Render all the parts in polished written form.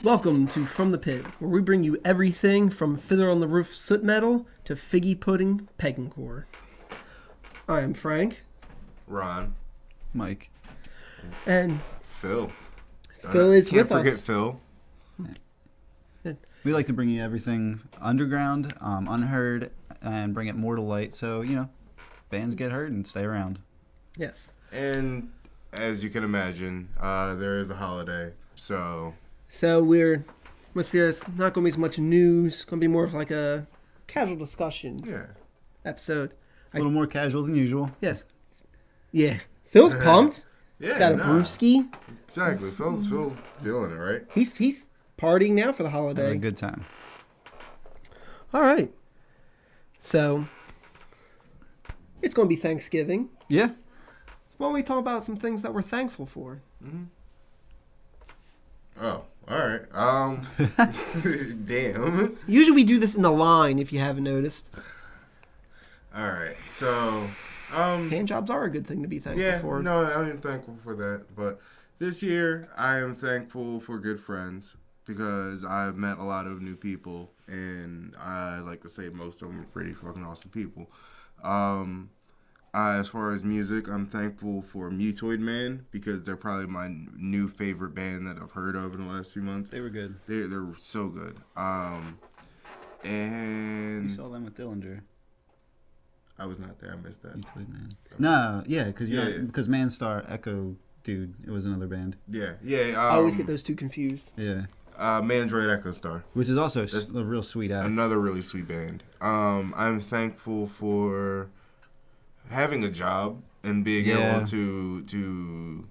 Welcome to From the Pit, where we bring you everything from Fiddler on the Roof soot metal to figgy pudding peggincore. I am Frank. Ron. Mike. And Phil. Phil is with us. Can't forget Phil. We like to bring you everything underground, unheard, and bring it more to light so, bands get heard and stay around. Yes. And as you can imagine, there is a holiday, so we're it's not going to be as much news. It's going to be more of like a casual discussion episode. A little more casual than usual. Yes. Yeah. Phil's pumped. Yeah, He's got a brewski. Exactly. Phil's feeling it, right? He's partying now for the holiday. Having a good time. All right. So it's going to be Thanksgiving. Yeah. Why don't we talk about some things that we're thankful for? Mm-hmm. Oh, all right. Damn. Usually we do this in a line, if you haven't noticed. All right. So, hand jobs are a good thing to be thankful for. No, I am thankful for that. But this year, I am thankful for good friends because I've met a lot of new people, and I like to say most of them are pretty fucking awesome people. As far as music, I'm thankful for Mutoid Man because they're probably my new favorite band that I've heard of in the last few months. They were good. They're so good. And you saw them with Dillinger. I was not there. I missed that. Mutoid Man. No, yeah, because Manstar Echo Dude, it was another band. Yeah. I always get those two confused. Yeah. Mandroid Echo Star, which is also a real sweet act. Another really sweet band. I'm thankful for having a job and being able to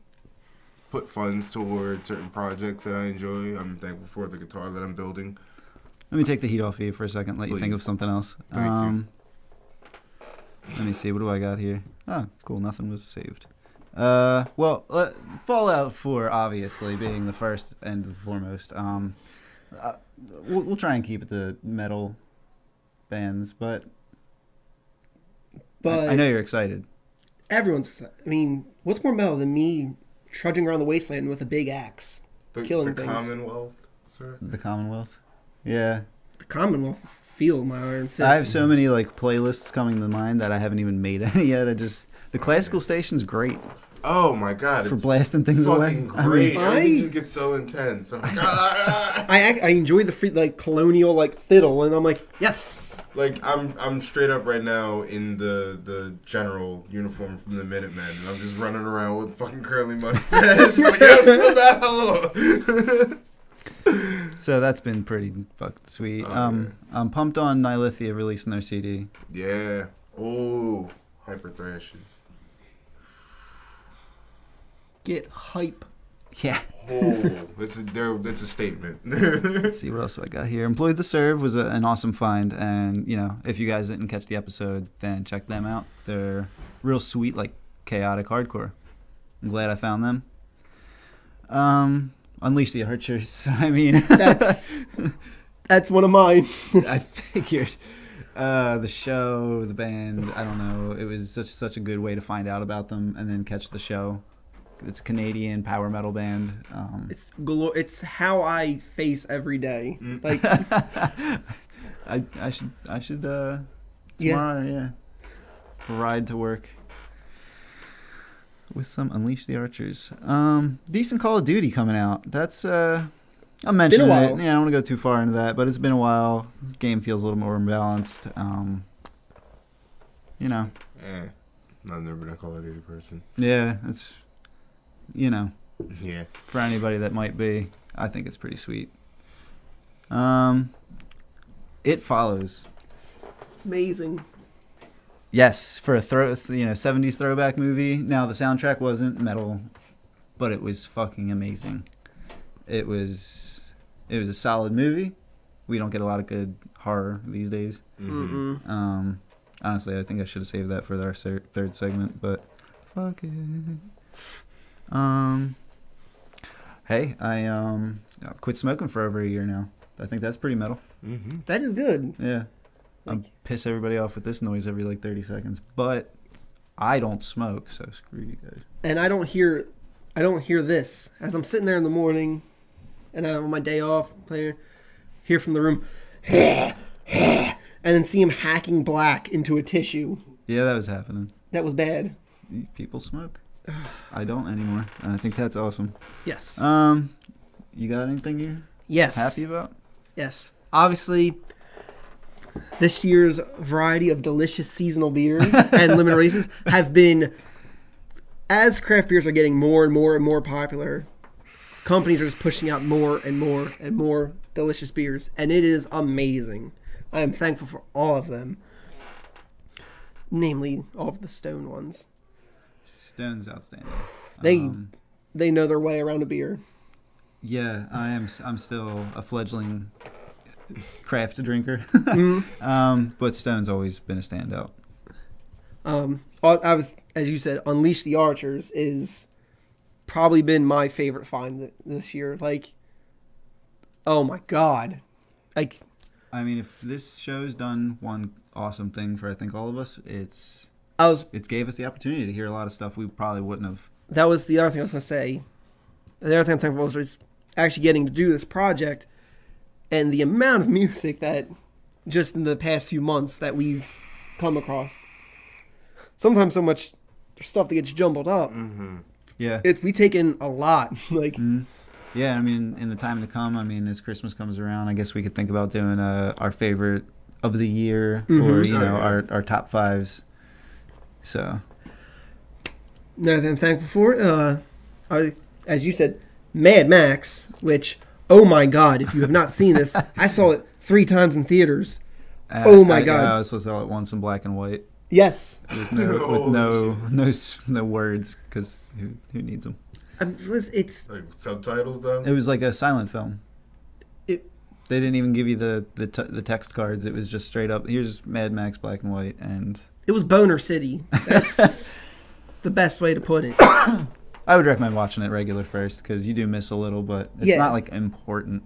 put funds towards certain projects that I enjoy. I'm thankful for the guitar that I'm building. Let me take the heat off of you for a second. Let you think of something else. Thank you. Let me see. What do I got here? Oh, cool. Nothing was saved. Fallout 4, obviously, being the first and the foremost. We'll try and keep it to metal bands, but I know you're excited. Everyone's excited. I mean, what's more metal than me trudging around the wasteland with a big axe, killing the things? Commonwealth, sir? The Commonwealth? Yeah. The Commonwealth, feel my iron fist. I have so many playlists coming to mind that I haven't even made any yet. The classical station's great. Oh my god! For blasting things away. Great. Everything just gets so intense. I'm like, I enjoy the free colonial fiddle, and I'm like, yes. I'm straight up right now in the general uniform from the Minutemen, and I'm just running around with fucking curly mustache. Just like, yes, to battle. So that's been pretty fucking sweet. I'm pumped on Nihilithia releasing their CD. Yeah. Oh, Hyper Thrash is. Get hype. Yeah. Oh, it's a statement. Let's see what else I got here. Employed to Serve was an awesome find, and if you guys didn't catch the episode, then check them out. They're real sweet, chaotic hardcore. I'm glad I found them. Unleash the Archers. I mean, that's one of mine. I figured. The show, the band, I don't know. It was such a good way to find out about them and then catch the show. It's a Canadian power metal band. It's how I face every day. I should tomorrow, ride to work with some Unleash the Archers. Decent Call of Duty coming out. That's I'm mentioning it. Yeah, I don't want to go too far into that, but it's been a while. Game feels a little more imbalanced. I've never been a Call of Duty person. Yeah, it's. Yeah. For anybody that might be, I think it's pretty sweet. It Follows. Amazing. Yes, for a 70s throwback movie. Now the soundtrack wasn't metal, but it was fucking amazing. It was a solid movie. We don't get a lot of good horror these days. Mm-hmm. Honestly, I think I should have saved that for our third segment, but fuck it. Hey, I quit smoking for over a year now. I think that's pretty metal. Mm-hmm. That is good. Yeah. I piss everybody off with this noise every 30 seconds, but I don't smoke, so screw you guys. And I don't hear this as I'm sitting there in the morning and I'm on my day off playing, hear from the room, and then see him hacking black into a tissue. Yeah, that was happening. That was bad. People smoke. I don't anymore, and I think that's awesome. Yes. You got anything you're Yes. happy about? Yes. Obviously, this year's variety of delicious seasonal beers and limited releases have been, as craft beers are getting more and more and more popular, companies are just pushing out more and more and more delicious beers, and it is amazing. I am thankful for all of them, namely all of the Stone ones. Stone's outstanding. They know their way around a beer. Yeah, I'm still a fledgling craft drinker. But Stone's always been a standout. I was, as you said, Unleash the Archers is probably been my favorite find this year. Like, oh my god. Like, I mean, if this show's done one awesome thing for I think all of us, it's gave us the opportunity to hear a lot of stuff we probably wouldn't have. That was the other thing I was going to say. The other thing I'm thankful for was actually getting to do this project and the amount of music that just in the past few months that we've come across. Sometimes so much stuff that gets jumbled up. Mm-hmm. Yeah. We take in a lot. Like, Yeah, I mean, in the time to come, I mean, as Christmas comes around, I guess we could think about doing our favorite of the year or, our top fives. So. Another thing I'm thankful for, as you said, Mad Max, which, oh my god, if you have not seen this, I saw it 3 times in theaters. Oh my god. I also saw it once in black and white. Yes. With no words, because who needs them? It's like subtitles though. It was like a silent film. It. They didn't even give you the text cards. It was just straight up. Here's Mad Max black and white, and it was Boner City. That's the best way to put it. I would recommend watching it regular first because you do miss a little, but it's not like important.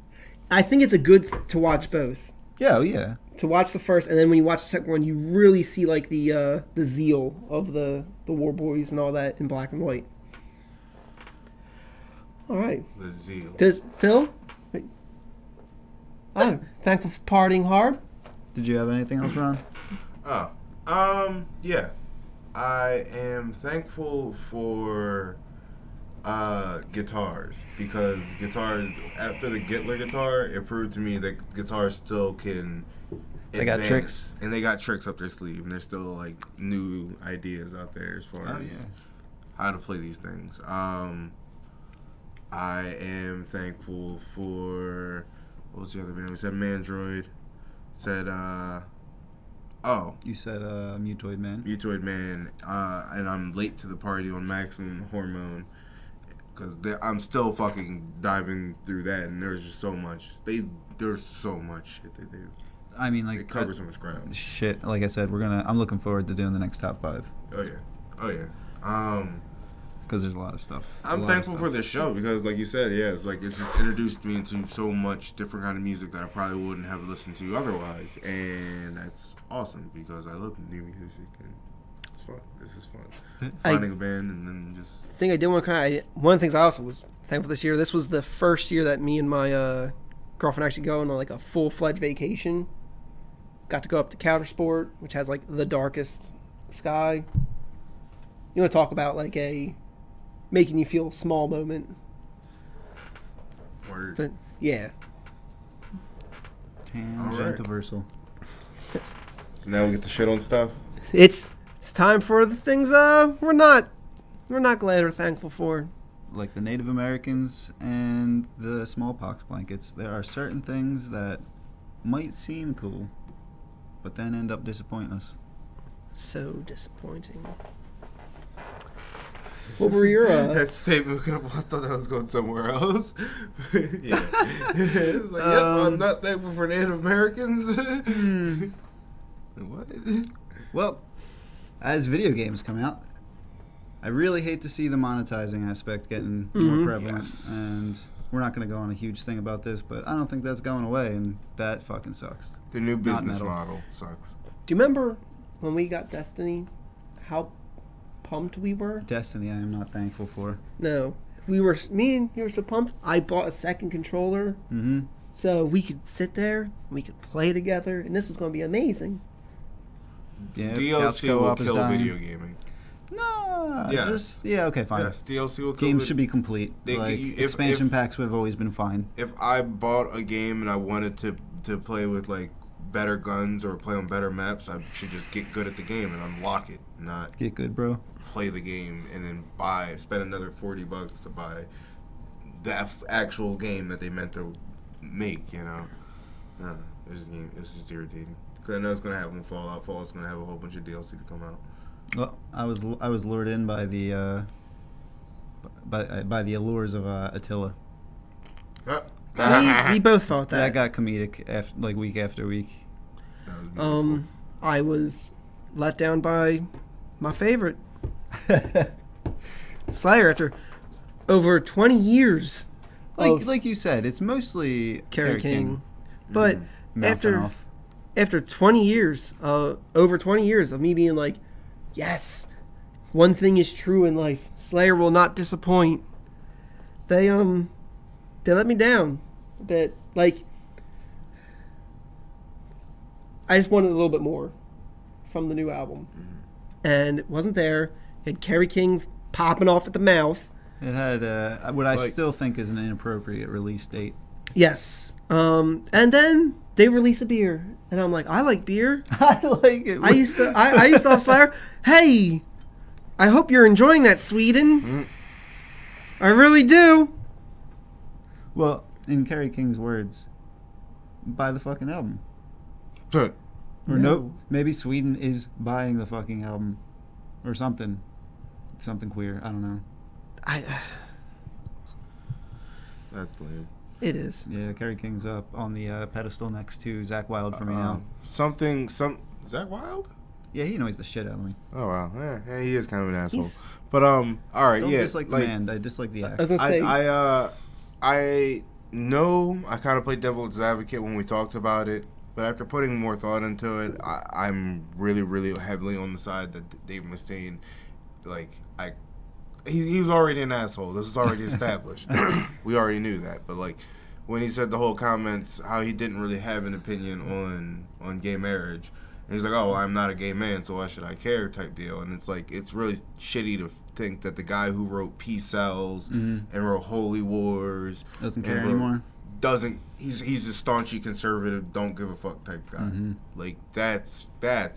I think it's a good to watch both. Yeah, yeah. To watch the first, and then when you watch the second one, you really see like the zeal of the War Boys and all that in black and white. All right. The zeal. Does Phil? I'm thankful for partying hard. Did you have anything else, Ron? Yeah. I am thankful for guitars because guitars after the Gittler guitar, it proved to me that guitars still can. They got tricks, and they got tricks up their sleeve, and there's still like new ideas out there as far as how to play these things. I am thankful for what was the other band? We said Mandroid. Said you said Mutoid Man. Mutoid Man, and I'm late to the party on Maximum Hormone because I'm still fucking diving through that, and there's just so much. There's so much shit they do. I mean, like, it covers so much ground. Shit, like I said, I'm looking forward to doing the next top 5. Oh yeah. Because there's a lot of stuff. I'm thankful for this show because, like you said, it's like it's just introduced me into so much different kind of music that I probably wouldn't have listened to otherwise, and that's awesome because I love new music and it's fun. This is fun. Finding a band and then just. I think I did one of the things I also was thankful this year. This was the first year that me and my girlfriend actually go on like a full-fledged vacation. Got to go up to Countersport, which has like the darkest sky. You want to talk about like a making you feel small moment. Word. But yeah. Tangentiversal. So now we get to shit on stuff. It's time for the things we're not glad or thankful for. Like the Native Americans and the smallpox blankets. There are certain things that might seem cool, but then end up disappointing us. So disappointing. What were your That's the same. I thought that was going somewhere else. Yeah. It's like, I'm not thankful for Native Americans. What? Well, as video games come out, I really hate to see the monetizing aspect getting more prevalent. Yes. And we're not going to go on a huge thing about this, but I don't think that's going away, and that fucking sucks. The new business model sucks. Do you remember when we got Destiny? How pumped we were? Destiny, I am not thankful for. No. me and you were so pumped. I bought a second controller, so we could sit there, and we could play together, and this was going to be amazing. Yeah, DLC will kill video gaming. No, Yes. okay, fine. Yes, DLC will kill Games should be complete. Expansion packs would have always been fine. If I bought a game and I wanted to play with like better guns or play on better maps, I should just get good at the game and unlock it, not Get good, bro. play the game and then spend another $40 to buy the actual game that they meant to make. You know, it's just irritating. Cause I know it's gonna have one Fallout. Fallout's gonna have a whole bunch of DLC to come out. Well, I was lured in by the by the allures of Attila. We both thought that. That got comedic week after week. That was beautiful. I was let down by my favorite, Slayer, after over 20 years. Like you said, it's mostly Kerry King. But Mouthing off. after 20 years, over 20 years of me being like, yes, one thing is true in life: Slayer will not disappoint. They let me down a bit. Like, I just wanted a little bit more from the new album, and it wasn't there. It had Kerry King popping off at the mouth. It had what I still think is an inappropriate release date. Yes. And then they release a beer, and I'm like, I like beer. I like it. I used to have Slayer. Hey, I hope you're enjoying that, Sweden. I really do. Well, in Kerry King's words, buy the fucking album. But Or no, maybe Sweden is buying the fucking album, or something queer. I don't know. that's lame. It is. Yeah, Kerry King's up on the pedestal next to Zach Wilde for me now. Zach Wilde? Yeah, he annoys the shit out of me. Oh wow, yeah, he is kind of an asshole. But all right, Don't yeah, dislike the band. I dislike the act. I was gonna say, I know I kind of played devil's advocate when we talked about it, but after putting more thought into it, I'm really, really heavily on the side that Dave Mustaine, he was already an asshole. This was already established. We already knew that. But like when he said the whole comments, how he didn't really have an opinion on gay marriage, and he's like, "Oh, well, I'm not a gay man, so why should I care?" type deal. And it's like it's really shitty to think that the guy who wrote Peace Sells and wrote Holy Wars Doesn't care anymore. He's a staunchy conservative, don't give a fuck type guy. Like that's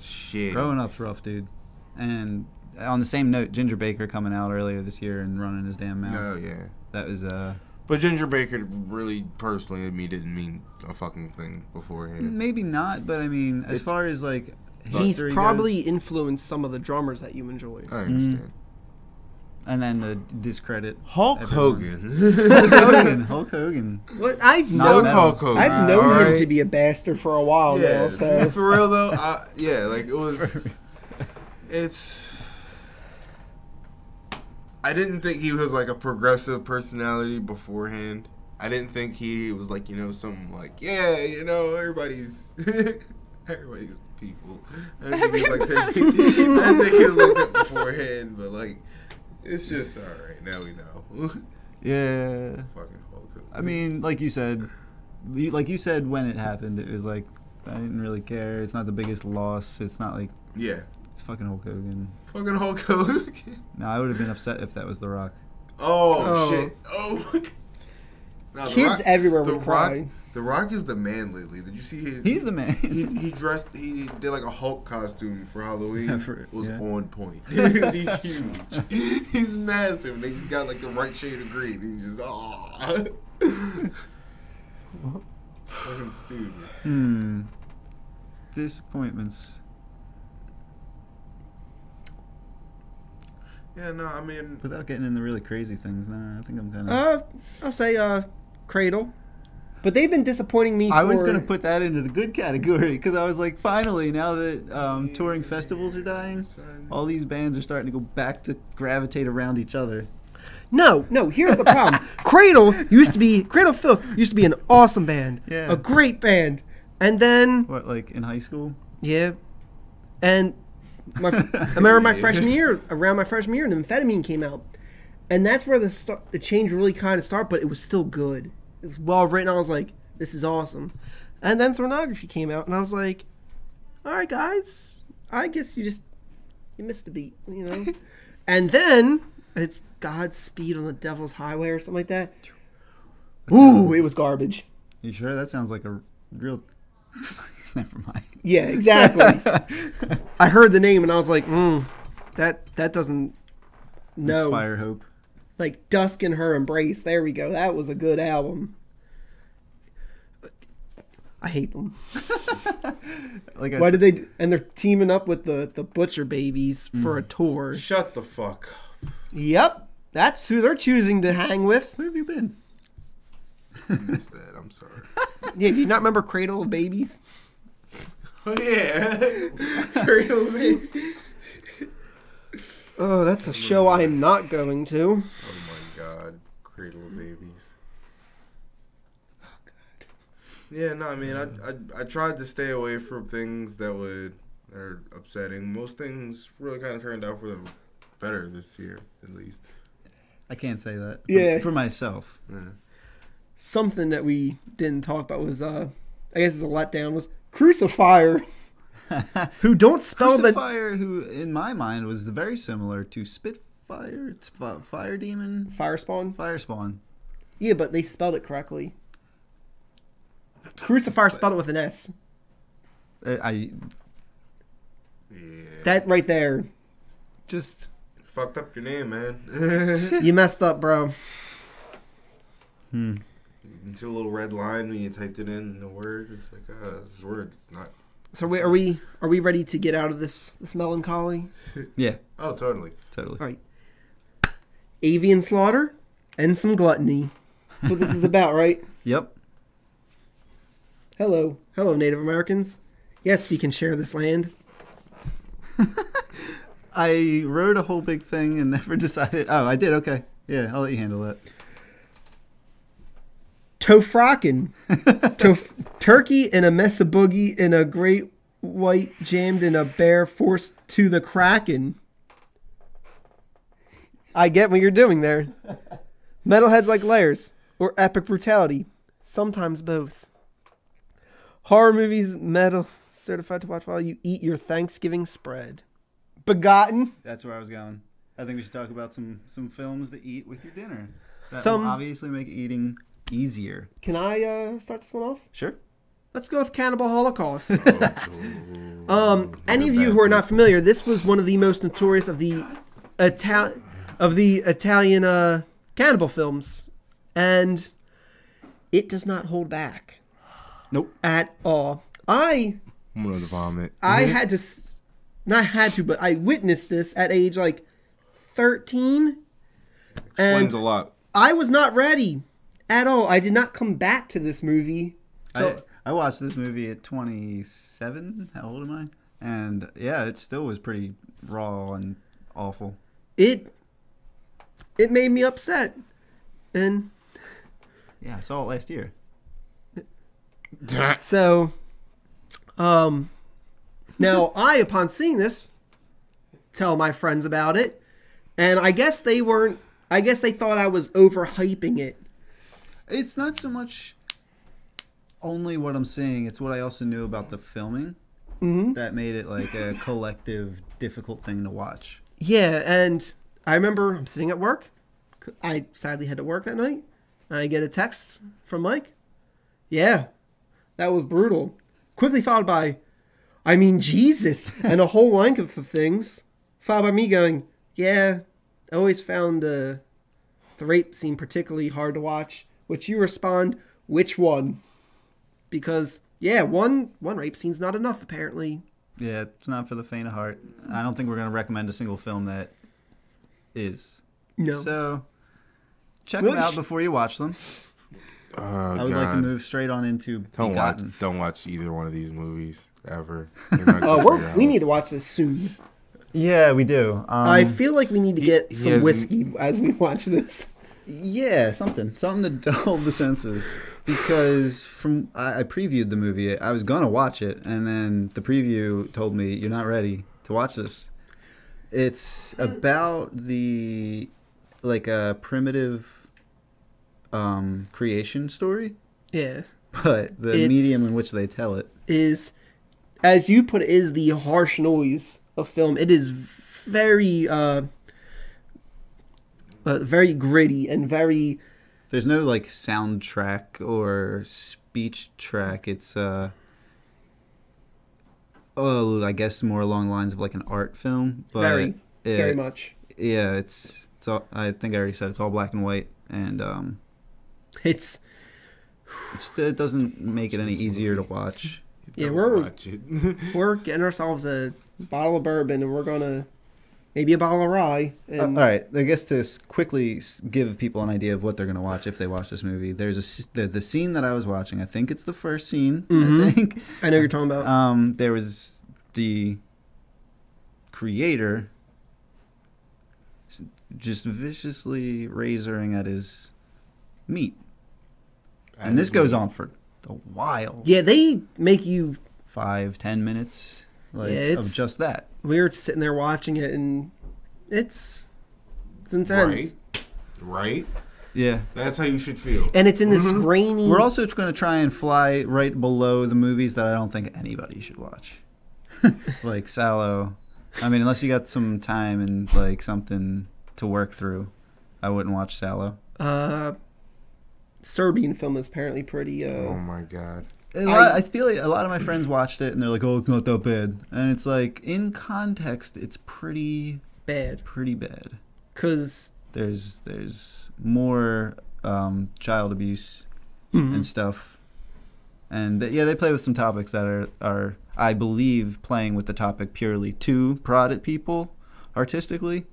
shit. Growing up's rough, dude. And on the same note, Ginger Baker coming out earlier this year and running his damn mouth. Oh yeah. That was But Ginger Baker really personally to me didn't mean a fucking thing beforehand. maybe not, but I mean, as far as like he's history probably goes, influenced some of the drummers that you enjoy. I understand. and then discredit Hulk everyone. Hogan. Hulk Hogan. Well, I've Not known metal. Hulk Hogan. I've known him alright? to be a bastard for a while now. So For real though, like it was. It's. I didn't think he was like a progressive personality beforehand. I didn't think he was like some like everybody's people. I didn't think he was like that. I didn't think he was like that beforehand, but like it's just all right. Now we know. Yeah. Fucking Hulk Hogan. I mean, like you said when it happened, it was like I didn't really care. It's not the biggest loss. It's not like it's fucking Hulk Hogan. Fucking Hulk Hogan. No, I would have been upset if that was The Rock. Oh. Shit. Oh. No, kids everywhere would cry. The Rock is the man lately. Did you see his? He's the man. He dressed. He did like a Hulk costume for Halloween. It was on point. He's huge. He's massive. And he's got like the right shade of green. He's just fucking stupid. Disappointments. Yeah, no, I mean, Without getting into really crazy things, nah, I think I'm kind of. I'll say Cradle, but they've been disappointing me. I was gonna put that into the good category because I was like, finally, now that touring festivals are dying, all these bands are starting to go back to gravitate around each other. No. Here's the problem. Cradle Filth used to be an awesome band, a great band, and then What, like in high school? yeah, and I remember around my freshman year, an amphetamine came out, And that's where the change really kind of started, but it was still good. It was well written. I was like, this is awesome. And then Pornography came out, and I was like, all right, guys, I guess you missed a beat, you know? And then it's Godspeed on the Devil's Highway or something like that. Ooh, it was garbage. You sure? That sounds like a real... Never mind. Yeah, exactly. I heard the name, and I was like, that doesn't... No. Inspire hope. Like Dusk and Her Embrace. There we go. That was a good album. I hate them. Why did they? And they're teaming up with the Butcher Babies for a tour. Shut the fuck up. Yep, that's who they're choosing to hang with. Where have you been? I missed that. I'm sorry. Yeah, do you not remember Cradle of Babies? Oh yeah, Cradle of Babies. Oh, that's a show I am not going to. Oh my god, Cradle of Babies. Oh god. Yeah, no, I mean, I tried to stay away from things that are upsetting. Most things really kind of turned out for the better this year, at least. I can't say that. Yeah. For myself. Yeah. Something that we didn't talk about was, I guess it's a letdown, was Crucifier. Who don't spell the... Crucifier, who in my mind was very similar to Spitfire. It's Fire Demon. Firespawn? Firespawn. Yeah, but they spelled it correctly. Crucifier spelled it with an S. Yeah. That right there. Just... Fucked up your name, man. You messed up, bro. You can see a little red line when you typed it in the word. It's like, this is word. It's not. So are we ready to get out of this melancholy? Yeah. Oh, totally. Totally. All right. Avian slaughter and some gluttony. That's what this is about, right? Yep. Hello, Native Americans. Yes, we can share this land. I wrote a whole big thing and never decided. Oh, I did. Okay. Yeah, I'll let you handle that. Tofrakin. Turkey in a mess of boogie in a great white jammed in a bear forced to the kraken. I get what you're doing there. Metalheads like layers or epic brutality. Sometimes both. Horror movies, metal, certified to watch while you eat your Thanksgiving spread. Begotten. That's where I was going. I think we should talk about some films to eat with your dinner. That Some- will obviously make eating easier. Can I start this one off? Sure. Let's go with Cannibal Holocaust. Oh, Any of you who are not familiar, this was one of the most notorious of the Italian cannibal films, and it does not hold back. Nope. At all. I I'm gonna vomit. had to, not had to, but I witnessed this at age like 13. Explains and a lot. I was not ready at all. I did not come back to this movie. I watched this movie at 27. How old am I? And yeah, it still was pretty raw and awful. It made me upset. And Yeah, I saw it last year. so, now I, upon seeing this, tell my friends about it, and I guess they thought I was overhyping it. It's not so much only what I'm seeing, it's what I also knew about the filming that made it like a collective difficult thing to watch. Yeah, and I remember I'm sitting at work. I sadly had to work that night, and I get a text from Mike. Yeah, that was brutal. Quickly followed by, I mean, Jesus, and a whole length of things. Followed by me going, yeah, I always found the rape scene particularly hard to watch. Which you respond, which one? Because, yeah, one rape scene's not enough, apparently. Yeah, it's not for the faint of heart. I don't think we're going to recommend a single film that is. No. So, check them out before you watch them. I would like to move straight on into Begotten. Don't watch either one of these movies ever. We need to watch this soon. Yeah, we do. I feel like we need to get he some hasn't- whiskey as we watch this. Yeah, something to dull the senses. Because I previewed the movie. I was gonna watch it, and then the preview told me you're not ready to watch this. It's about the like a primitive creation story, Yeah. but the medium in which they tell it is, as you put it, is the harsh noise of film. It is very very gritty and very... There's no like soundtrack or speech track. It's I guess more along the lines of like an art film. But very much. Yeah, it's all, I think I already said it's all black and white, and it doesn't make it any easier to watch. Yeah, watch it. we're getting ourselves a bottle of bourbon, and we're gonna maybe a bottle of rye. And all right, I guess to quickly give people an idea of what they're going to watch if they watch this movie, there's the scene that I was watching. I think it's the first scene. I think I know what you're talking about. There was the creator just viciously razoring at his meat, and this goes on for a while. Yeah, they make you 5-10 minutes of just that. We were sitting there watching it, and it's intense. Right? Yeah. That's how you should feel. And it's in this grainy... We're also going to try and fly right below the movies that I don't think anybody should watch. Like Sallow. I mean, unless you got some time and like something to work through, I wouldn't watch Sallow. Serbian film is apparently pretty... oh my God. I feel like a lot of my friends watched it and they're like, "Oh, it's not that bad." And it's like, in context, it's pretty bad. Pretty bad. Because there's more child abuse and stuff, and they play with some topics that are I believe playing with the topic purely to prod at people artistically.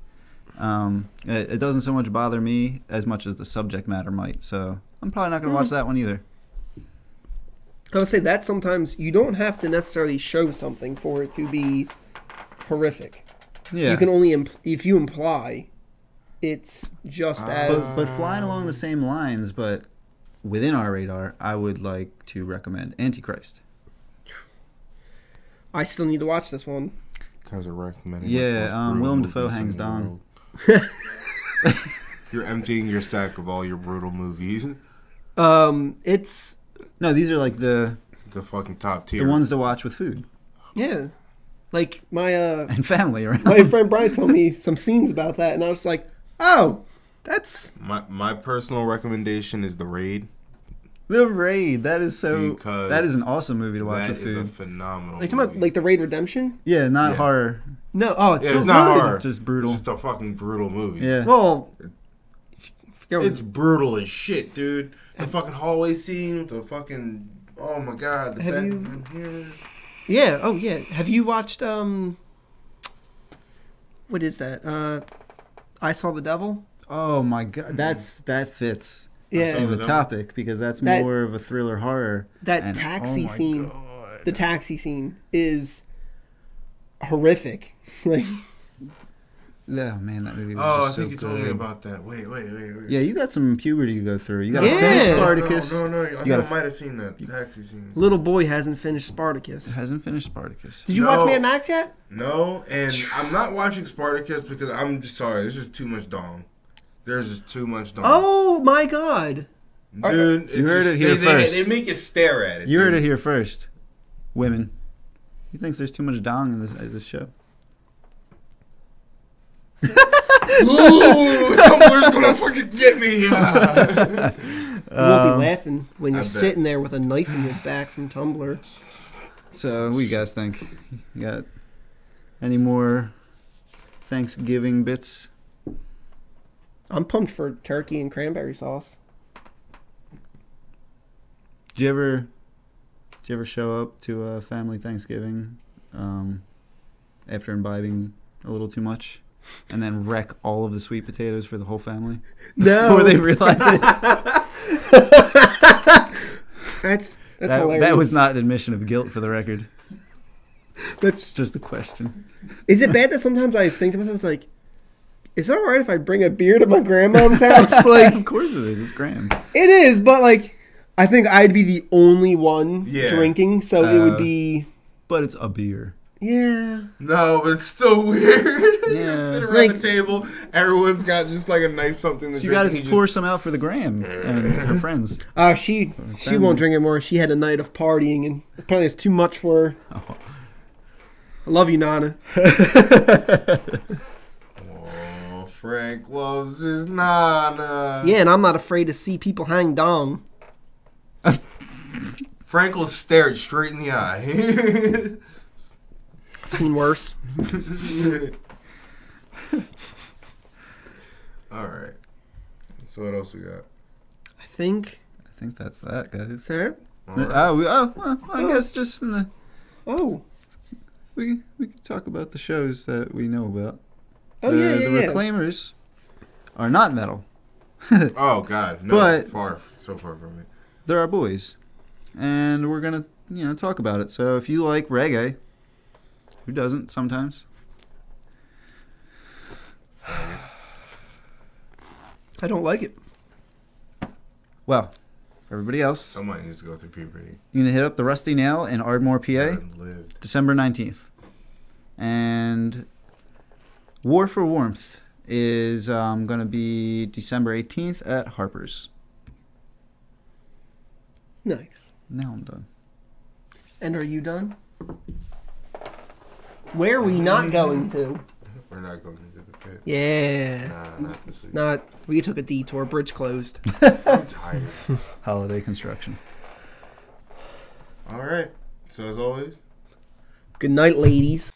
It doesn't so much bother me as much as the subject matter might. So I'm probably not going to watch that one either. I would say that sometimes you don't have to necessarily show something for it to be horrific. Yeah. You can only if you imply it's just as... But flying along the same lines, but within our radar, I would like to recommend Antichrist. I still need to watch this one. Because of recommending. Yeah, Willem Dafoe hangs down. You're emptying your sack of all your brutal movies. It's... No, these are like the fucking top tier. The ones to watch with food. Yeah. Like my and family around. My friend Brian told me some scenes about that, and I was like, "Oh, that's..." My personal recommendation is The Raid. The Raid. That is that is an awesome movie to watch with food. That is a phenomenal movie. Talking about like The Raid Redemption? Yeah, not horror. No, it's so it's not horror. Just brutal. It's just a fucking brutal movie. Yeah. Well, it's brutal as shit, dude. The fucking hallway scene, the fucking... Oh my God. The Batman here. Yeah, oh yeah. Have you watched, what is that? I Saw the Devil? Oh my God. That fits in the topic because that's more of a thriller horror. That taxi scene, the taxi scene is horrific. Like... Oh man, that movie was just so good. I think you told me about that. Wait. Yeah, you got some puberty to go through. You got to finish Spartacus. No. I think I might have seen that taxi scene. Little boy hasn't finished Spartacus. Did you watch Mad Max yet? No, and I'm not watching Spartacus because I'm just sorry. There's just too much dong. There's just too much dong. Oh my God. Dude, you heard it here first. They make you stare at it. You heard it here first. Women. He thinks there's too much dong in this show. Ooh, Tumblr's gonna fucking get me. You won't be laughing when you're sitting there with a knife in your back from Tumblr. So, what do you guys think? You got any more Thanksgiving bits? I'm pumped for turkey and cranberry sauce. Did you ever show up to a family Thanksgiving after imbibing a little too much? And then wreck all of the sweet potatoes for the whole family? No. Before they realize it? That's hilarious. That was not an admission of guilt, for the record. That's just a question. Is it bad that sometimes I think to myself, like, is it alright if I bring a beer to my grandmom's house? Like, of course it is. It's grand. It is, but like, I think I'd be the only one drinking, so it would be... But it's a beer. Yeah. No, but it's still weird. You Yeah. just sit around Like- the table. Everyone's got just like a nice something to So you drink. got and to pour some out for the gram and her friends. She won't drink anymore. She had a night of partying, and apparently it's too much for her. Oh. I love you, Nana. Oh, Frank loves his Nana. Yeah, and I'm not afraid to see people hang dong. Frank will stare it straight in the eye. I've seen worse. All right. So what else we got? I think. I think that's that, guys. Sir? All right. Well, I guess just in the Oh. we could talk about the shows that we know about. Oh, the yeah. Reclaimers are not metal. Oh God, no! But- So far from it. They're our boys, and we're gonna talk about it. So if you like reggae, who doesn't sometimes? I don't like it. Well, for everybody else, Somebody needs to go through puberty. you're gonna hit up the Rusty Nail in Ardmore, PA, God lived. December 19th, and War for Warmth is gonna be December 18th at Harper's. Nice. Now I'm done. And are you done? Where are we not going to? We're not going into the pit. Yeah. Nah, not this week. Not. We took a detour. Bridge closed. I'm tired. Holiday construction. All right. So as always. Good night, ladies.